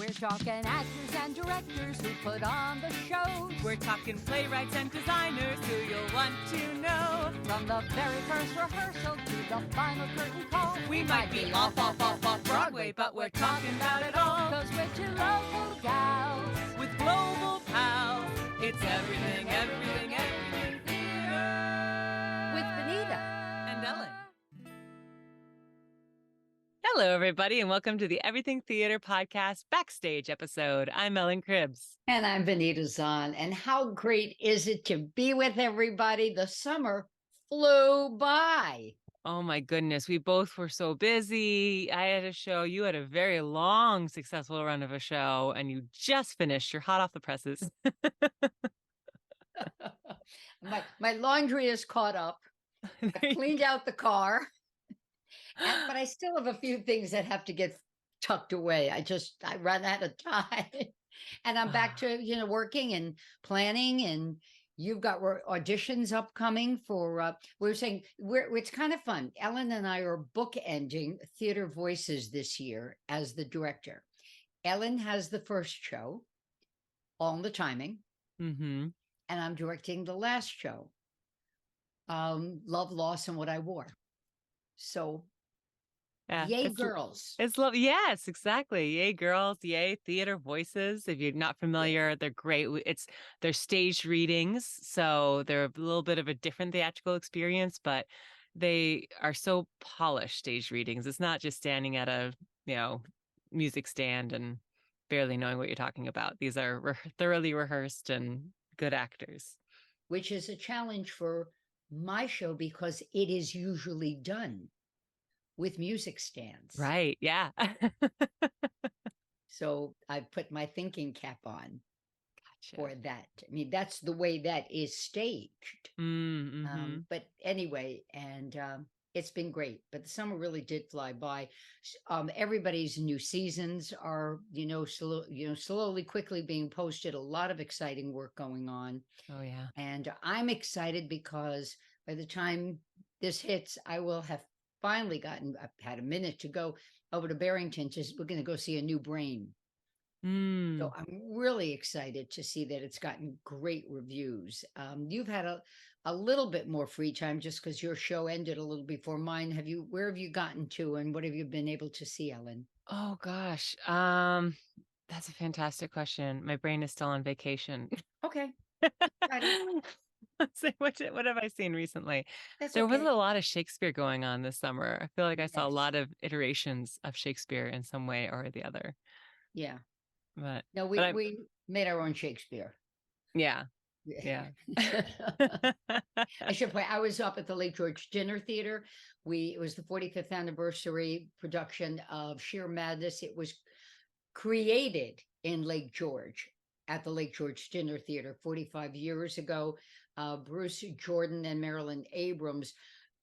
We're talking actors and directors who put on the shows. We're talking playwrights and designers who you'll want to know. From the very first rehearsal to the final curtain call. We might be off Broadway, but we're talking about it all. 'Cause we're two local gals With global pals, it's everything, everything, everything theater. with Benita And Ellen. Hello, everybody, and welcome to the Everything Theater Podcast Backstage episode. I'm Ellen Cribbs. And I'm Benita Zahn. And how great is it to be with everybody? The summer flew by. Oh my goodness, we both were so busy. I had a show, you had a very long, successful run of a show, and you just finished. You're hot off the presses. My laundry is caught up. I cleaned out the car. But I still have a few things that have to get tucked away. I run out of time. And I'm back to, working and planning, and you've got auditions upcoming for, we were saying, it's kind of fun. Ellen and I are bookending Theater Voices this year as the director. Ellen has the first show, All the Timing, Mm-hmm. and I'm directing the last show, Love, Loss, and What I Wore. So, Yeah, yay, girls. It's love. Yes, exactly. Yay, girls. Yay, Theater Voices. If you're not familiar, they're great. They're staged readings, so they're a little bit of a different theatrical experience, but they are so polished staged readings. It's not just standing at a, music stand and barely knowing what you're talking about. These are thoroughly rehearsed and good actors. Which is a challenge for my show because it is usually done with music stands. Right. Yeah. So I put my thinking cap on Gotcha. for that. I mean, that's the way that is staged. Mm-hmm. But anyway, and it's been great. But the summer really did fly by. Everybody's new seasons are, slowly, quickly being posted. A lot of exciting work going on. Oh, yeah. And I'm excited because by the time this hits, I will have finally I've had a minute to go over to Barrington. We're going to go see A New Brain. So I'm really excited to see that it's gotten great reviews. You've had a little bit more free time just because your show ended a little before mine. Where have you gotten to, and what have you been able to see, Ellen? Oh gosh. That's a fantastic question. My brain is still on vacation. Okay. Let's see, what have I seen recently? There okay. was a lot of Shakespeare going on this summer. I feel like I saw a lot of iterations of Shakespeare in some way or the other. Yeah. But no, we made our own Shakespeare. Yeah. Yeah. I should point, I was up at the Lake George Dinner Theater. It was the 45th anniversary production of Sheer Madness. It was created in Lake George at the Lake George Dinner Theater 45 years ago. Bruce Jordan and Marilyn Abrams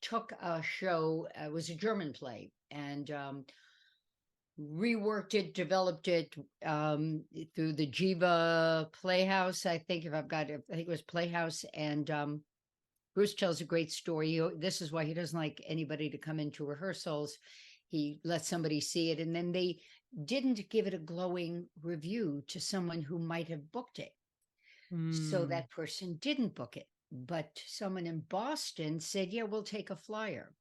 took a show, it was a German play, and reworked it, developed it through the Jiva Playhouse. I think it was Playhouse. And Bruce tells a great story. This is why he doesn't like anybody to come into rehearsals. He lets somebody see it, and then they didn't give it a glowing review to someone who might have booked it. So that person didn't book it. But someone in Boston said, yeah, we'll take a flyer.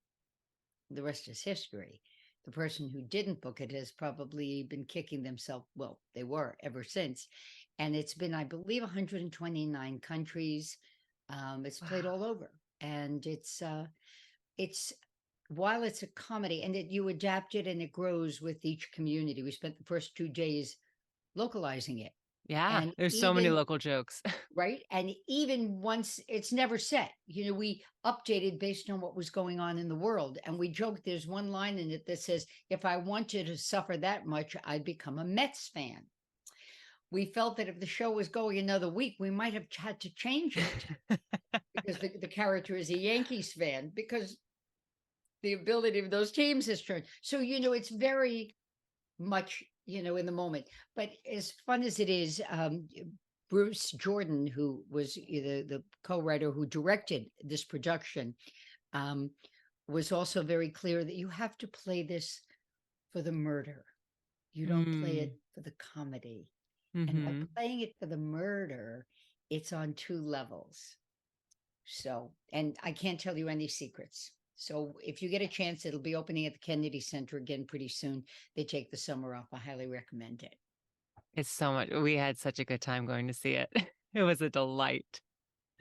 The rest is history. The person who didn't book it has probably been kicking themselves. Well, they were ever since. And it's been, I believe, 129 countries. It's played all over. And it's while it's a comedy, and you adapt it and it grows with each community. We spent the first 2 days localizing it. Yeah, and there's so many local jokes. Right. And even once it's never set, we updated based on what was going on in the world. And we joked, there's one line in it that says, if I wanted to suffer that much, I'd become a Mets fan. We felt that if the show was going another week, we might have had to change it because the character is a Yankees fan, because the ability of those teams has turned. So, it's very much, in the moment. But as fun as it is, Bruce Jordan, who was the co-writer who directed this production, was also very clear that you have to play this for the murder. You don't play Mm. it for the comedy. And by Mm-hmm. playing it for the murder, it's on two levels. So, and I can't tell you any secrets. So if you get a chance, it'll be opening at the Kennedy Center again pretty soon. They take the summer off. I highly recommend it. It's so much. We had such a good time going to see it. It was a delight.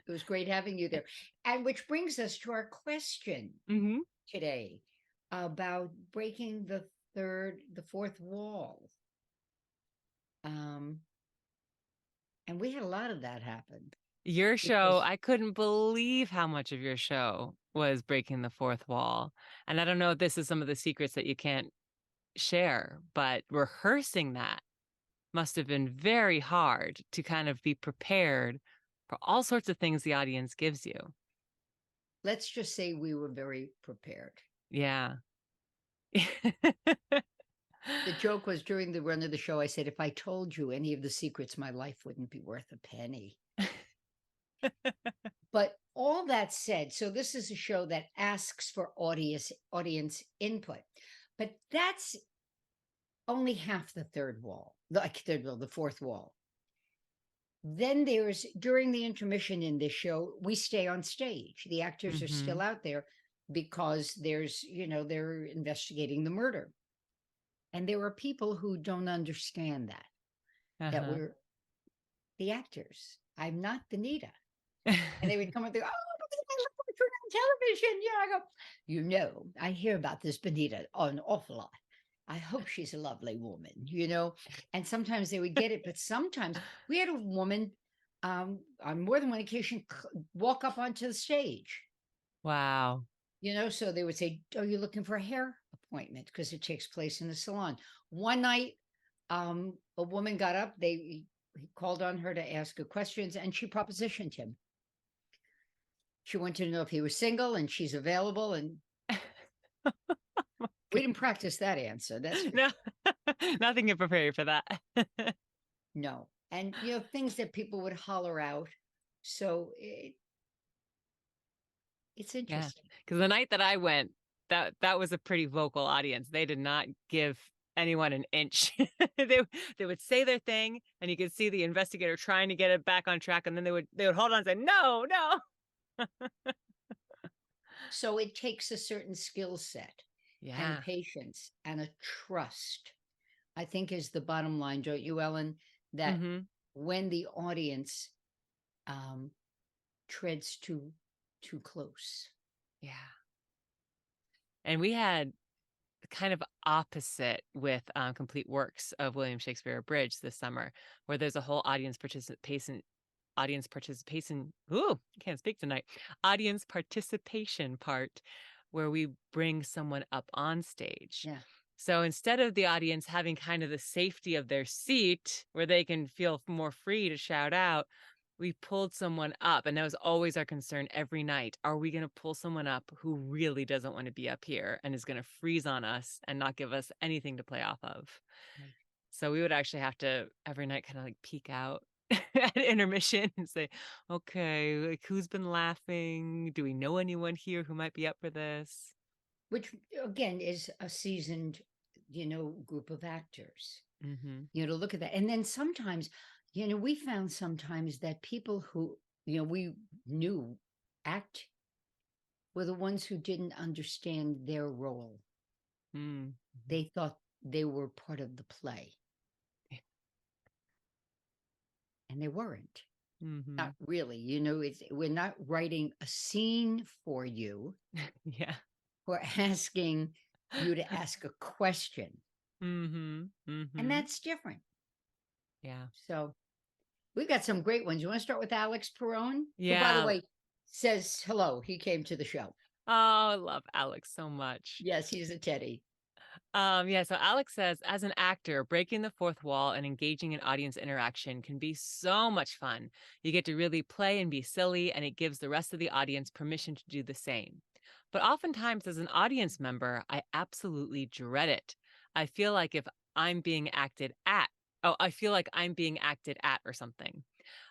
It was great having you there. And which brings us to our question Mm-hmm. today about breaking the fourth wall. Um, and we had a lot of that happen Your show, because I couldn't believe how much of your show was breaking the fourth wall. And I don't know if this is some of the secrets that you can't share, but rehearsing that must have been very hard to kind of be prepared for all sorts of things the audience gives you. let's just say we were very prepared. Yeah. The joke was during the run of the show, I said, if I told you any of the secrets, my life wouldn't be worth a penny. But all that said, so this is a show that asks for audience input, but that's only half the third wall, the fourth wall. Then there's during the intermission in this show, we stay on stage. The actors are still Mm-hmm. out there because they're investigating the murder. And there are people who don't understand that Uh-huh. we're the actors. I'm not Benita. And they would come and they go, oh, I love watching her on television. I go, I hear about this Benita an awful lot. I hope she's a lovely woman. And sometimes they would get it, but sometimes we had a woman on more than one occasion walk up onto the stage. Wow. So they would say, are you looking for a hair appointment? Because it takes place in the salon. One night, a woman got up, he called on her to ask her questions, and she propositioned him. She wanted to know if he was single and she's available. And we didn't practice that answer. That's No, nothing can prepare you for that. no. And, things that people would holler out. So it's Yeah, interesting. because the night that I went, that was a pretty vocal audience. They did not give anyone an inch. They would say their thing, and you could see the investigator trying to get it back on track, and then they would hold on and say, "No, no." So it takes a certain skill set and Yeah. patience and a trust, I think, is the bottom line, don't you, Ellen? That Mm-hmm. when the audience um, treads too close. Yeah. And we had kind of opposite with complete works of William Shakespeare Abridged this summer, where there's a whole audience participation. Ooh, I can't speak tonight. Audience participation part where we bring someone up on stage. Yeah. So instead of the audience having kind of the safety of their seat where they can feel more free to shout out, we pulled someone up. And that was always our concern every night. Are we going to pull someone up who really doesn't want to be up here and is going to freeze on us and not give us anything to play off of? Right. So we would actually have to every night kind of like peek out at intermission and say, okay, like who's been laughing? Do we know anyone here who might be up for this? Which again is a seasoned, group of actors. Mm-hmm. To look at that. And then sometimes, we found sometimes that people who, we knew act were the ones who didn't understand their role. Mm-hmm. They thought they were part of the play. And they weren't. Mm-hmm. Not really. We're not writing a scene for you. Yeah. We're asking you to ask a question. Mm-hmm. And Mm-hmm. that's different. Yeah. So we've got some great ones. You want to start with Alex Perone? Who, by the Yeah. way, says hello. He came to the show. Oh, I love Alex so much. Yes, he's a Teddy. Yeah, so Alex says, as an actor, breaking the fourth wall and engaging in audience interaction can be so much fun. You get to really play and be silly, and it gives the rest of the audience permission to do the same. But oftentimes, as an audience member, I absolutely dread it. I feel like if I'm being acted at, I feel like I'm being acted at or something.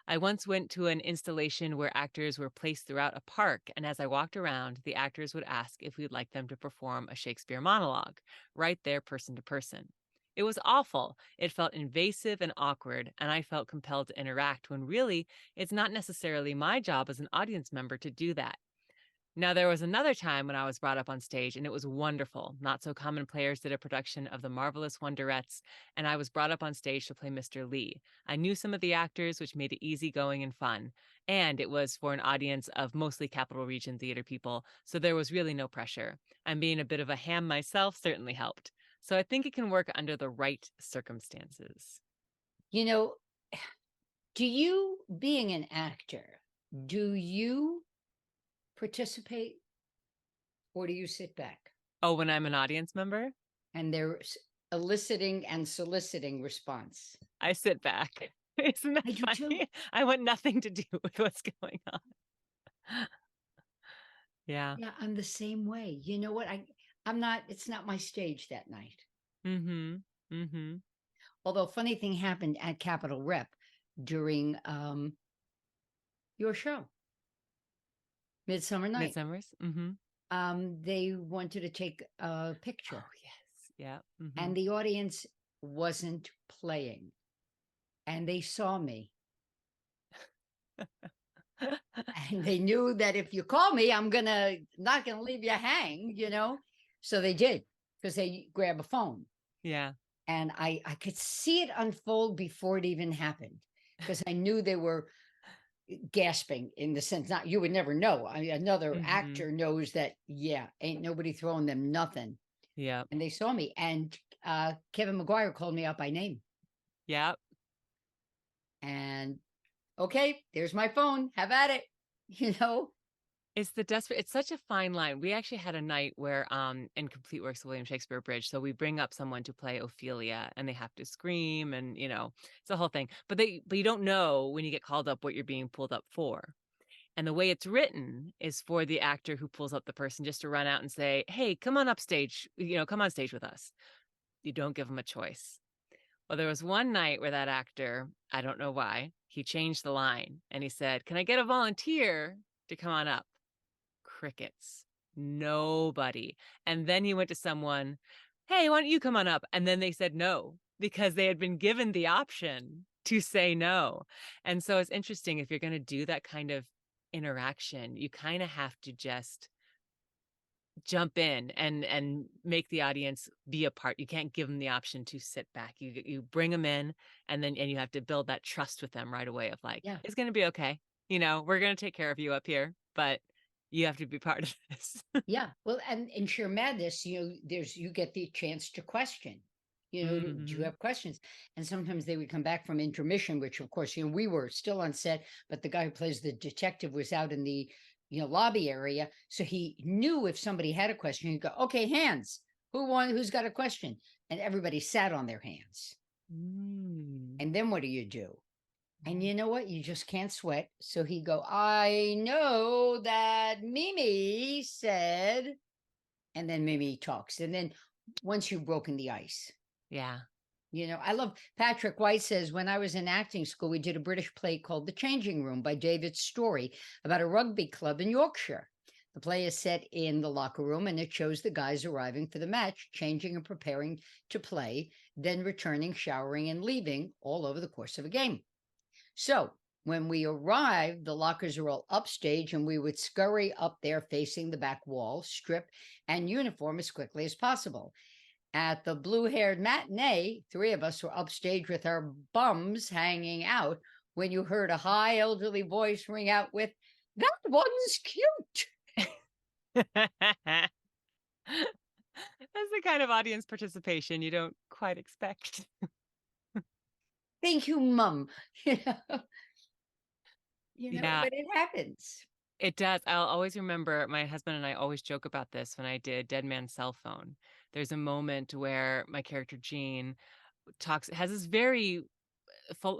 I once went to an installation where actors were placed throughout a park, and as I walked around, the actors would ask if we'd like them to perform a Shakespeare monologue, right there, person to person. It was awful. It felt invasive and awkward, and I felt compelled to interact when really it's not necessarily my job as an audience member to do that. Now, there was another time when I was brought up on stage, and it was wonderful. Not So Common Players did a production of The Marvelous Wonderettes, and I was brought up on stage to play Mr. Lee. I knew some of the actors, which made it easygoing and fun. And it was for an audience of mostly Capital Region theater people, so there was really no pressure. And being a bit of a ham myself certainly helped. So I think it can work under the right circumstances. You know, do you, being an actor, do you participate or do you sit back? Oh, when I'm an audience member, And they're eliciting and soliciting response. I sit back. Isn't that I do too. funny? I want nothing to do with what's going on. Yeah. Yeah, I'm the same way. You know what? I'm not, it's not my stage that night. Mm-hmm. Mm-hmm. Although funny thing happened at Capitol Rep during your show, Midsummer Night. Midsummer's. Mm-hmm. They wanted to take a picture. Oh, yes. Yeah. Mm-hmm. And the audience wasn't playing. And they saw me. And they knew that if you call me, I'm not gonna leave you hang, you know. So they did, because they grab a phone. Yeah. And I could see it unfold before it even happened, because I knew they were gasping, in the sense, not, you would never know. Another Mm-hmm. actor knows that, yeah, ain't nobody throwing them nothing. Yeah. And they saw me, and Kevin McGuire called me out by name. Yeah. And okay, there's my phone. Have at it. You know, It's such a fine line. We actually had a night where in Complete Works of William Shakespeare Bridge, so we bring up someone to play Ophelia and they have to scream and it's a whole thing. But you don't know when you get called up what you're being pulled up for. And the way it's written is for the actor who pulls up the person just to run out and say, "Hey, come on up stage, come on stage with us." You don't give them a choice. Well, there was one night where that actor, I don't know why, he changed the line and he said, "Can I get a volunteer to come on up?" Crickets. Nobody. And then he went to someone, "Hey, why don't you come on up?" And then they said no, because they had been given the option to say no. And so it's interesting, if you're going to do that kind of interaction, you kind of have to just jump in and make the audience be a part. You can't give them the option to sit back. You bring them in, and you have to build that trust with them right away of like, yeah. it's going to be okay. We're going to take care of you up here, but you have to be part of this. Yeah. Well, and in sheer madness, you get the chance to question. Do you Mm-hmm. have questions? And sometimes they would come back from intermission, which of course, we were still on set, but the guy who plays the detective was out in the, lobby area. So he knew if somebody had a question, he'd go, "Okay, hands. Who's got a question?" And everybody sat on their hands. Mm. And then what do you do? And you know what? You just can't sweat. So he'd go, "I know that Mimi said," and then Mimi talks. And then once you've broken the ice, Yeah. I love Patrick White says, "When I was in acting school, we did a British play called The Changing Room by David Story about a rugby club in Yorkshire. The play is set in the locker room, and it shows the guys arriving for the match, changing and preparing to play, then returning, showering, and leaving, all over the course of a game. So when we arrived, the lockers are all upstage, and we would scurry up there facing the back wall, strip and uniform as quickly as possible. At the blue-haired matinee, 3 of us were upstage with our bums hanging out when you heard a high elderly voice ring out with, 'That one's cute.'" That's the kind of audience participation you don't quite expect. "Thank you, Mum." Yeah, But it happens. it does. I'll always remember, my husband and I always joke about this when I did Dead Man's Cell Phone. There's a moment where my character Jean has this very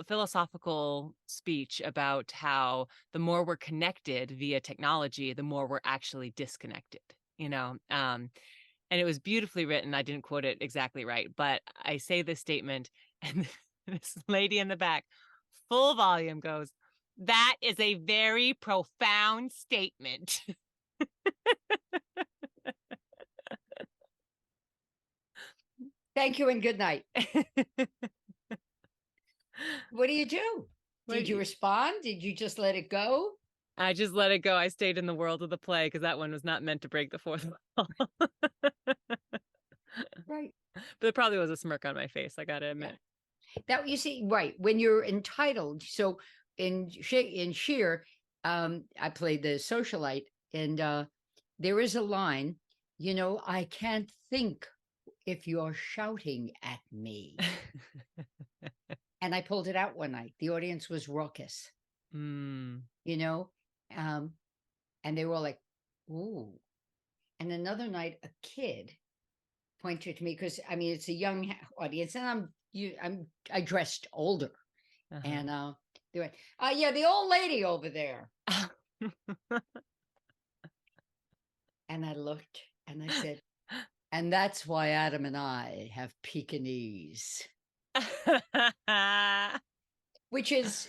philosophical speech about how the more we're connected via technology, the more we're actually disconnected, and it was beautifully written. I didn't quote it exactly right, but I say this statement, and this lady in the back, full volume, goes, "That is a very profound statement." Thank you and good night. What do you do? Did you respond? Did you just let it go? I just let it go. I stayed in the world of the play because that one was not meant to break the fourth wall. Right. But there probably was a smirk on my face, I gotta admit. That you see, right, when you're entitled. So in Sheer, I played the socialite, and there is a line, I can't think if you're shouting at me. And I pulled it out one night. The audience was raucous, Mm. and they were all like, ooh. And another night, a kid pointed to me, because I mean it's a young audience, and I dressed older, and they went, yeah, the old lady over there. And I looked and I said, and that's why Adam and I have Pekingese, which is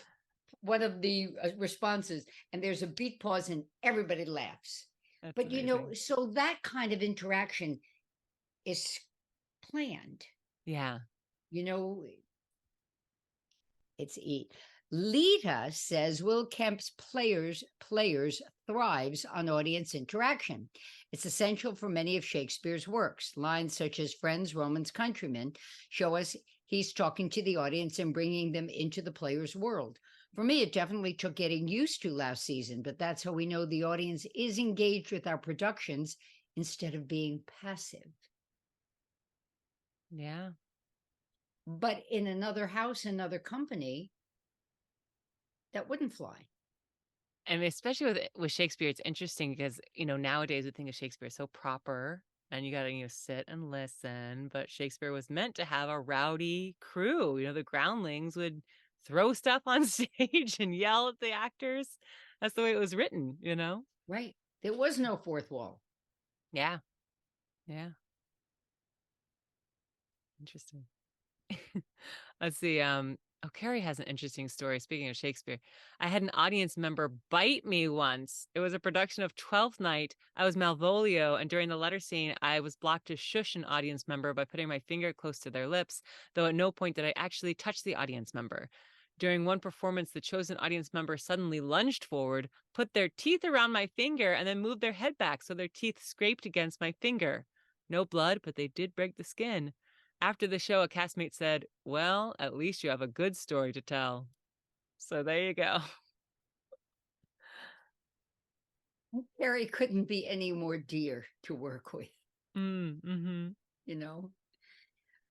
one of the responses. And there's a beat pause and everybody laughs. That's but amazing. So that kind of interaction is planned. Yeah. It's Lita says Will Kemp's players thrives on audience interaction. It's essential for many of Shakespeare's works. Lines such as friends, Romans, countrymen show us he's talking to the audience and bringing them into the player's world. For me, it definitely took getting used to last season, but that's how we know the audience is engaged with our productions instead of being passive. Yeah. But in another house, another company, that wouldn't fly. And especially with Shakespeare, it's interesting because, nowadays we think of Shakespeare so proper and you got to, sit and listen. But Shakespeare was meant to have a rowdy crew. The groundlings would throw stuff on stage and yell at the actors. That's the way it was written, Right. There was no fourth wall. Yeah. Yeah. Interesting. Let's see. Carrie has an interesting story. Speaking of Shakespeare, I had an audience member bite me once. It was a production of Twelfth Night. I was Malvolio, and during the letter scene, I was blocked to shush an audience member by putting my finger close to their lips, though at no point did I actually touch the audience member. During one performance, the chosen audience member suddenly lunged forward, put their teeth around my finger, and then moved their head back so their teeth scraped against my finger. No blood, but they did break the skin. After the show, a castmate said, well, at least you have a good story to tell. So there you go. Carrie couldn't be any more dear to work with. Mm-hmm.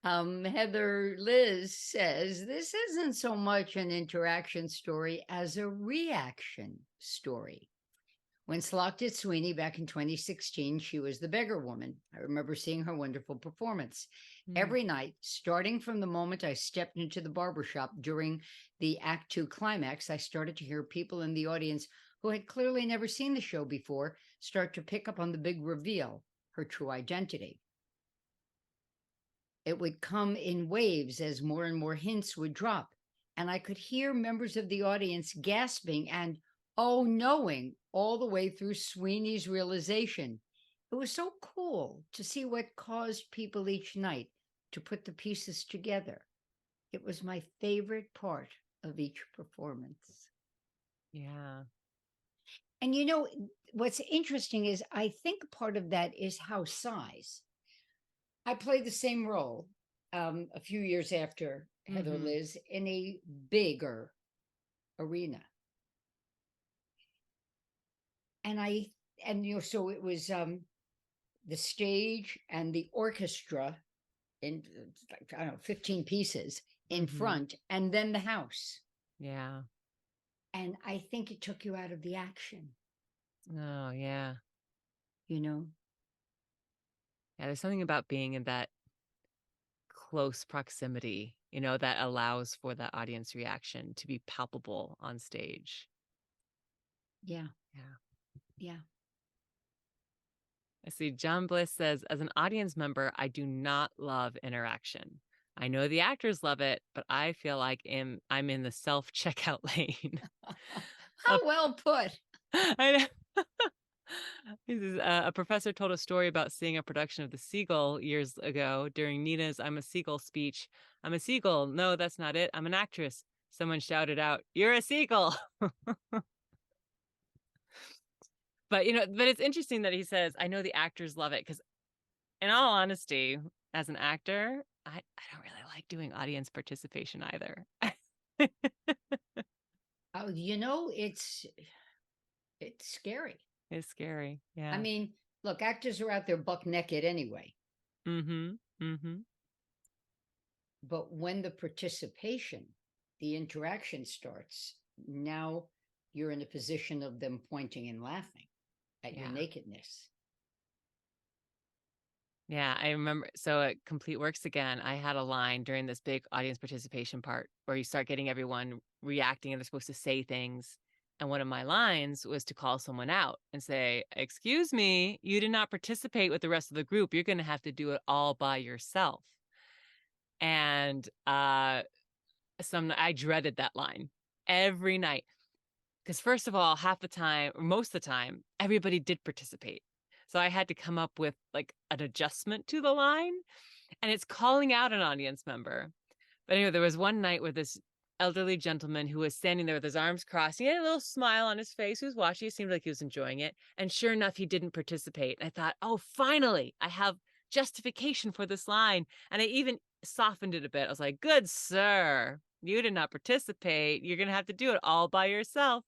Heather Liz says, this isn't so much an interaction story as a reaction story. When Slock did Sweeney back in 2016, she was the beggar woman. I remember seeing her wonderful performance. Every night, starting from the moment I stepped into the barbershop during the Act 2 climax, I started to hear people in the audience who had clearly never seen the show before start to pick up on the big reveal, her true identity. It would come in waves as more and more hints would drop, and I could hear members of the audience gasping and knowing all the way through Sweeney's realization. It was so cool to see what caused people each night to put the pieces together. It was my favorite part of each performance. Yeah. And what's interesting is I think part of that is house size. I played the same role a few years after Heather Liz in a bigger arena. And so it was the stage and the orchestra in, I don't know, 15 pieces in front, and then the house. Yeah. And I think it took you out of the action. Oh, yeah. Yeah, there's something about being in that close proximity, that allows for that audience reaction to be palpable on stage. Yeah. I see John Bliss says, as an audience member, I do not love interaction. I know the actors love it, but I feel like I'm in the self-checkout lane. How well put. I know. He says, a professor told a story about seeing a production of The Seagull years ago during Nina's I'm a Seagull speech. I'm a seagull. No, that's not it. I'm an actress. Someone shouted out, "You're a seagull." But, but it's interesting that he says, I know the actors love it because, in all honesty, as an actor, I don't really like doing audience participation either. Oh, it's scary. It's scary. Yeah. I mean, look, actors are out there buck naked anyway. Mm-hmm. Mm-hmm. But when the participation, the interaction starts, now you're in a position of them pointing and laughing at your Yeah. nakedness. Yeah, I remember. So at Complete Works again, I had a line during this big audience participation part where you start getting everyone reacting and they're supposed to say things. And one of my lines was to call someone out and say, "Excuse me, you did not participate with the rest of the group. You're going to have to do it all by yourself." And I dreaded that line every night because, first of all, half the time, or most of the time, everybody did participate. So I had to come up with like an adjustment to the line, and it's calling out an audience member. But anyway, there was one night where this elderly gentleman who was standing there with his arms crossed, he had a little smile on his face, he was watching, it seemed like he was enjoying it. And sure enough, he didn't participate. And I thought, oh, finally, I have justification for this line. And I even softened it a bit. I was like, good sir, you did not participate. You're going to have to do it all by yourself.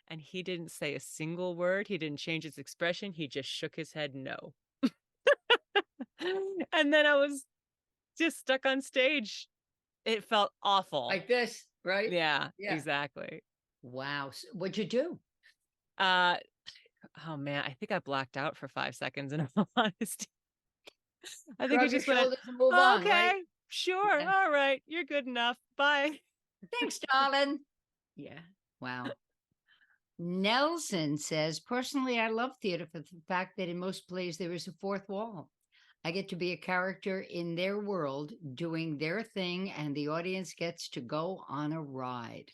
And he didn't say a single word. He didn't change his expression. He just shook his head no. And then I was just stuck on stage. It felt awful. Like this, right? Yeah, Yeah. exactly. Wow. What'd you do? Oh man, I think I blacked out for 5 seconds in all honesty. I think Shrug I your just went, shoulders and move on, okay, right? sure, Yeah. all right, you're good enough. Bye. Thanks, darling. Yeah. Wow. Nelson says, personally, I love theater for the fact that in most plays there is a fourth wall. I get to be a character in their world doing their thing, and the audience gets to go on a ride.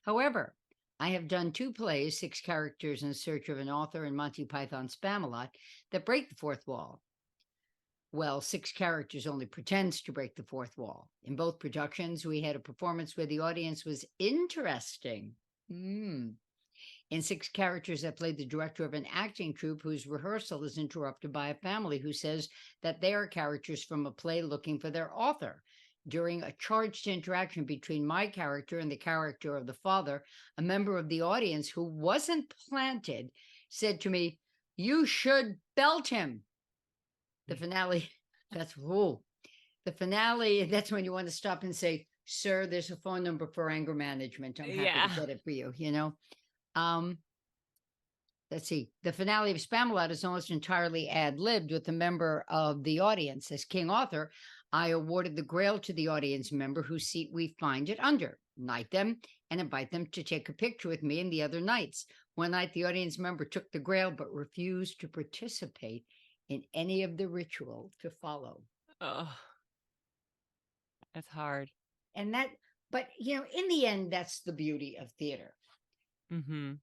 However, I have done 2 plays, 6 characters in search of an author, and Monty Python's Spamalot, that break the fourth wall. Well, 6 characters only pretends to break the fourth wall. In both productions, we had a performance where the audience was interesting. In 6 characters, I played the director of an acting troupe whose rehearsal is interrupted by a family who says that they are characters from a play looking for their author. During a charged interaction between my character and the character of the father, a member of the audience who wasn't planted said to me, "You should belt him." The finale, that's the finale, that's when you want to stop and say, "Sir, there's a phone number for anger management. I'm happy to get it for you," Let's see. The finale of Spamalot is almost entirely ad-libbed with a member of the audience. As King Author, I awarded the Grail to the audience member whose seat we find it under, knight them, and invite them to take a picture with me and the other knights. One night, the audience member took the Grail but refused to participate in any of the ritual to follow. Oh, that's hard. And but in the end, that's the beauty of theater. Mm-hmm.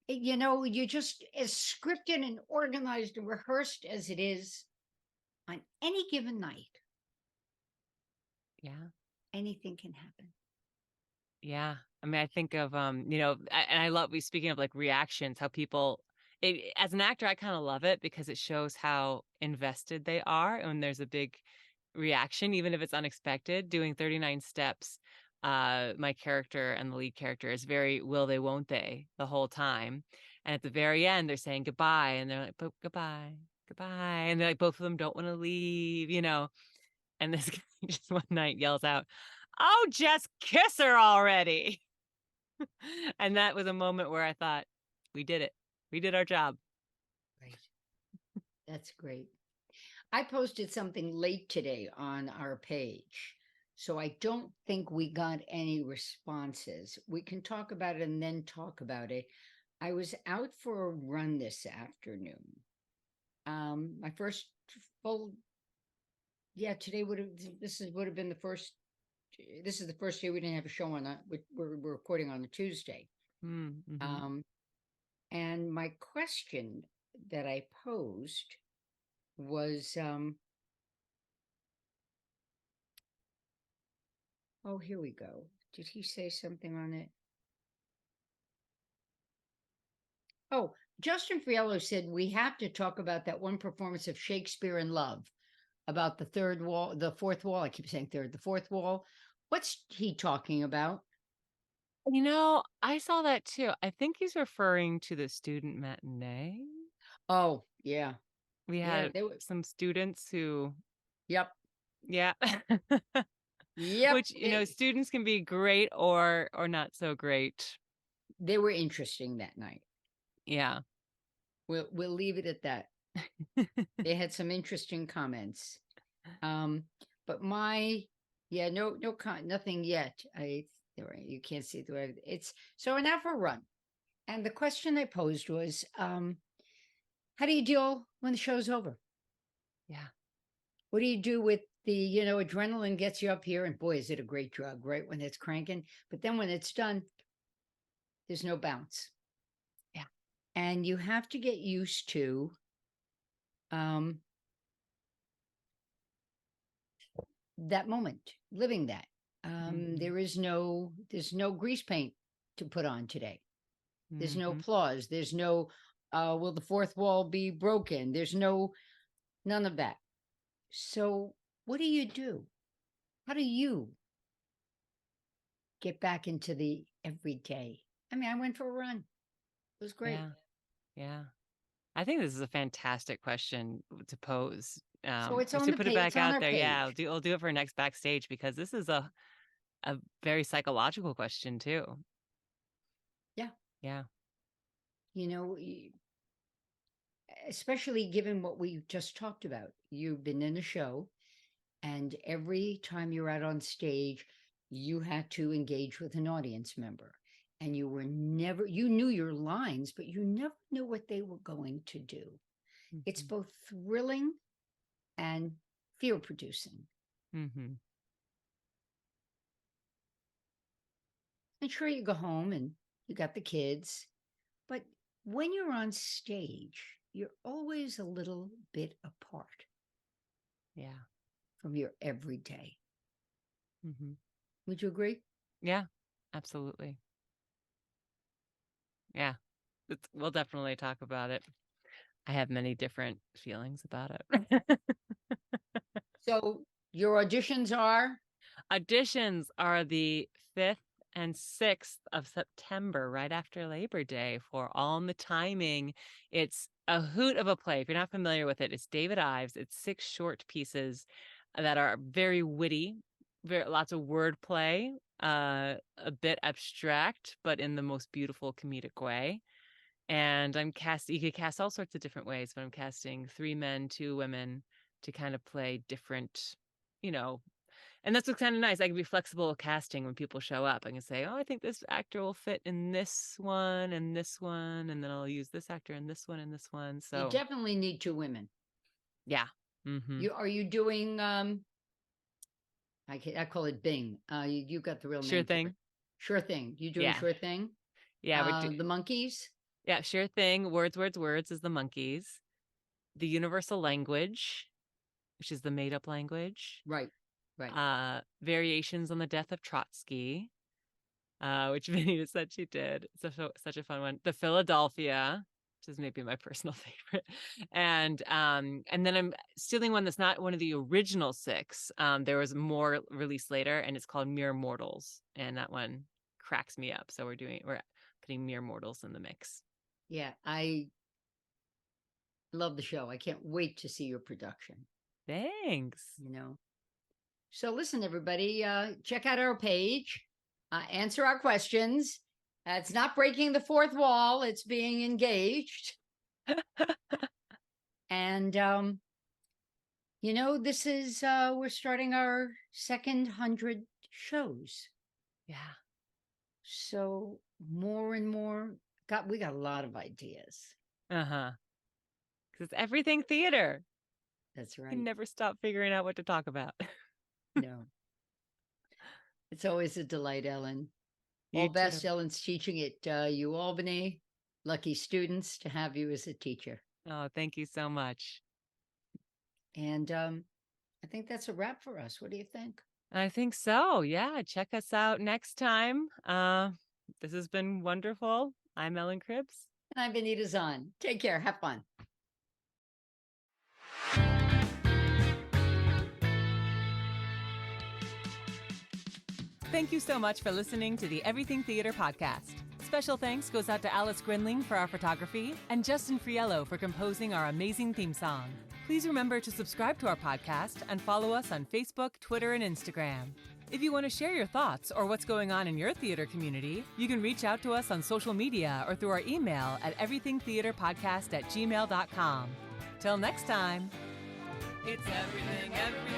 You just, as scripted and organized and rehearsed as it is, on any given night, Yeah. anything can happen. Yeah. I mean, I think of, and I love, speaking of like reactions, how people, as an actor, I kind of love it because it shows how invested they are when there's a big reaction, even if it's unexpected. Doing 39 steps, my character and the lead character is very will they, won't they the whole time. And at the very end, they're saying goodbye and they're like, but goodbye, goodbye. And they're like, both of them don't want to leave, And this guy just one night yells out, "Oh, just kiss her already." And that was a moment where I thought, we did it. We did our job. Right. That's great. I posted something late today on our page, so I don't think we got any responses. We can talk about it and then talk about it. I was out for a run this afternoon. My first full, today would have been the first. This is the first day we didn't have a show on that. We're recording on a Tuesday. Mm-hmm. And my question that I posed was oh, here we go. Did he say something on it? Oh, Justin Friello said we have to talk about that one performance of Shakespeare in Love, about the third wall, the fourth wall. I keep saying third, the fourth wall. What's he talking about? I saw that too. I think he's referring to the student matinee. Oh, yeah. We Yeah, had they were. some students who, Yep. yeah, Yep. which, students can be great or not so great. They were interesting that night. Yeah. We'll leave it at that. They had some interesting comments. But nothing yet. You can't see the way it's so we're now for a run. And the question I posed was, how do you deal when the show's over? Yeah. What do you do with the, adrenaline gets you up here, and boy, is it a great drug, right? When it's cranking. But then when it's done, there's no bounce. Yeah. And you have to get used to that moment, living that. There's no grease paint to put on today. There's no applause. There's no, will the fourth wall be broken? There's none of that. So what do you do? How do you get back into the everyday? I mean, I went for a run. It was great. Yeah. Yeah. I think this is a fantastic question to pose. So it's We on should the put it page. back It's on out our there. Yeah, page. we'll do it for next backstage because this is a very psychological question too. Yeah. Yeah. Especially given what we just talked about. You've been in a show, and every time you're out on stage, you had to engage with an audience member. And you knew your lines, but you never knew what they were going to do. It's both thrilling and fear producing. Mm-hmm. And sure, you go home and you got the kids, but when you're on stage, you're always a little bit apart. Yeah. From your everyday. Mm-hmm. Would you agree? Yeah, absolutely. Yeah, we'll definitely talk about it. I have many different feelings about it. So your auditions are? Auditions are the 5th and 6th of September, right after Labor Day, for On the Timing. It's a hoot of a play. If you're not familiar with it, it's David Ives. It's 6 short pieces that are very witty, lots of wordplay, a bit abstract, but in the most beautiful comedic way. And you could cast all sorts of different ways, but I'm casting 3 men, 2 women to kind of play different, and that's what's kind of nice. I can be flexible with casting when people show up. I can say, oh, I think this actor will fit in this one and this one, and then I'll use this actor in this one and this one. You So definitely need 2 women. yeah. Mm-hmm. Are you doing I call it Bing. You got the real Sure name for it. Thing. Sure Thing. You doing Yeah. Sure Thing? Yeah. The Monkees? Yeah, Sure Thing. Words, Words, Words is the Monkees. The Universal Language, which is the made-up language. Right. Variations on the Death of Trotsky, which Benita said she did. It's such a fun one. The Philadelphia, which is maybe my personal favorite. And then I'm stealing one that's not one of the original 6. There was more released later, and it's called Mere Mortals, and that one cracks me up. So we're putting Mere Mortals in the mix. Yeah, I love the show. I can't wait to see your production. Thanks. So listen, everybody, check out our page, answer our questions. It's not breaking the fourth wall, it's being engaged. And, this is, we're starting our second 100 shows. Yeah. So more and more, we got a lot of ideas. Uh-huh. Because it's everything theater. That's right. You never stop figuring out what to talk about. No. It's always a delight, Ellen. You All best, too. Ellen's teaching at UAlbany. Lucky students to have you as a teacher. Oh, thank you so much. And I think that's a wrap for us. What do you think? I think so. Yeah. Check us out next time. This has been wonderful. I'm Ellen Cribbs. And I'm Benita Zahn. Take care. Have fun. Thank you so much for listening to the Everything Theater podcast. Special thanks goes out to Alice Grinling for our photography and Justin Friello for composing our amazing theme song. Please remember to subscribe to our podcast and follow us on Facebook, Twitter, and Instagram. If you want to share your thoughts or what's going on in your theater community, you can reach out to us on social media or through our email at everythingtheaterpodcast@gmail.com. Till next time, it's everything, everything.